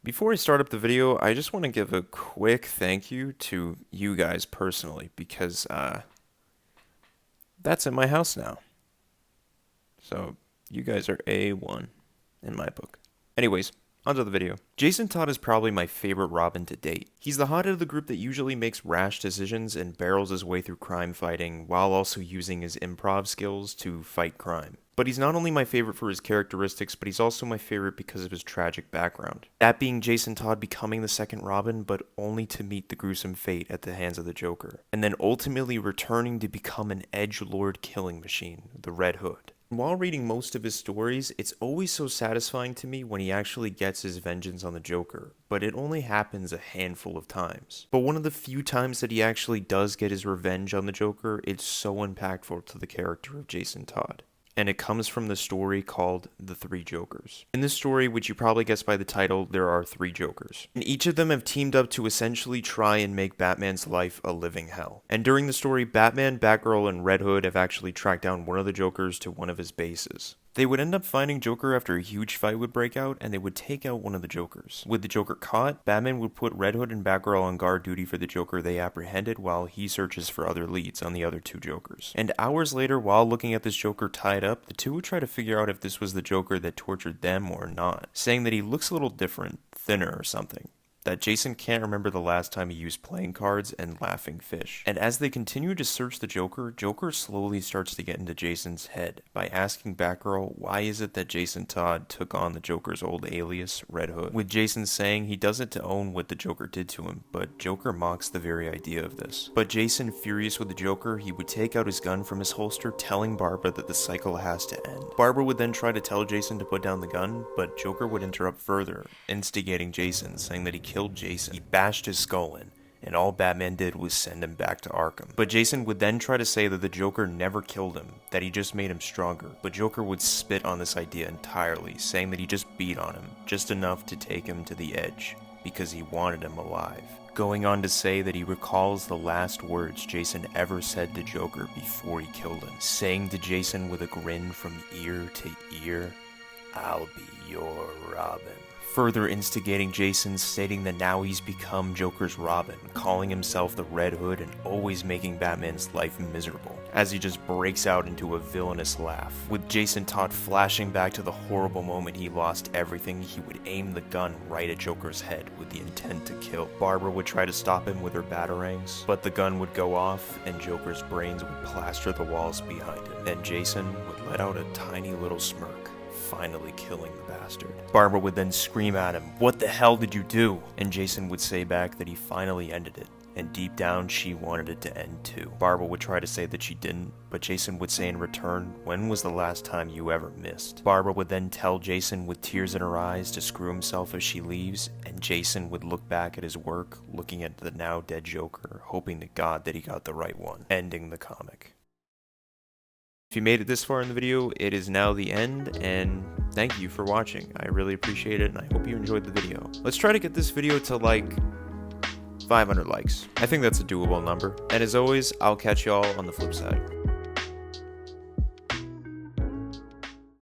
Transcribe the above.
Before I start up the video, I just want to give a quick thank you to you guys personally because that's in my house now. So you guys are A1 in my book. Anyways, onto the video. Jason Todd is probably my favorite Robin to date. He's the hothead of the group that usually makes rash decisions and barrels his way through crime fighting while also using his improv skills to fight crime. But he's not only my favorite for his characteristics, but he's also my favorite because of his tragic background. That being Jason Todd becoming the second Robin, but only to meet the gruesome fate at the hands of the Joker. And then ultimately returning to become an edgelord killing machine, the Red Hood. While reading most of his stories, it's always so satisfying to me when he actually gets his vengeance on the Joker, but it only happens a handful of times. But one of the few times that he actually does get his revenge on the Joker, it's so impactful to the character of Jason Todd. And it comes from the story called The Three Jokers. In this story, which you probably guessed by the title, there are three Jokers. And each of them have teamed up to essentially try and make Batman's life a living hell. And during the story, Batman, Batgirl, and Red Hood have actually tracked down one of the Jokers to one of his bases. They would end up finding Joker after a huge fight would break out, and they would take out one of the Jokers. With the Joker caught, Batman would put Red Hood and Batgirl on guard duty for the Joker they apprehended while he searches for other leads on the other two Jokers. And hours later, while looking at this Joker tied up, the two would try to figure out if this was the Joker that tortured them or not, saying that he looks a little different, thinner or something. That Jason can't remember the last time he used playing cards and laughing fish. And as they continue to search the Joker, Joker slowly starts to get into Jason's head by asking Batgirl why is it that Jason Todd took on the Joker's old alias, Red Hood, with Jason saying he does it to own what the Joker did to him, but Joker mocks the very idea of this. But Jason, furious with the Joker, he would take out his gun from his holster, telling Barbara that the cycle has to end. Barbara would then try to tell Jason to put down the gun, but Joker would interrupt further, instigating Jason, saying that he killed Jason. He bashed his skull in, and all Batman did was send him back to Arkham. But Jason would then try to say that the Joker never killed him, that he just made him stronger. But Joker would spit on this idea entirely, saying that he just beat on him, just enough to take him to the edge, because he wanted him alive. Going on to say that he recalls the last words Jason ever said to Joker before he killed him, saying to Jason with a grin from ear to ear, "I'll be your Robin." Further instigating Jason, stating that now he's become Joker's Robin, calling himself the Red Hood and always making Batman's life miserable, as he just breaks out into a villainous laugh. With Jason Todd flashing back to the horrible moment he lost everything, he would aim the gun right at Joker's head with the intent to kill. Barbara would try to stop him with her batarangs, but the gun would go off and Joker's brains would plaster the walls behind him. Then Jason would let out a tiny little smirk, finally killing the bastard. Barbara would then scream at him, "What the hell did you do?" And Jason would say back that he finally ended it, and deep down she wanted it to end too. Barbara would try to say that she didn't, but Jason would say in return, "When was the last time you ever missed?" Barbara would then tell Jason with tears in her eyes to screw himself as she leaves, and Jason would look back at his work, looking at the now dead Joker, hoping to God that he got the right one, ending the comic. If you made it this far in the video, it is now the end, and thank you for watching. I really appreciate it, and I hope you enjoyed the video. Let's try to get this video to like 500 likes. I think that's a doable number. And as always, I'll catch y'all on the flip side.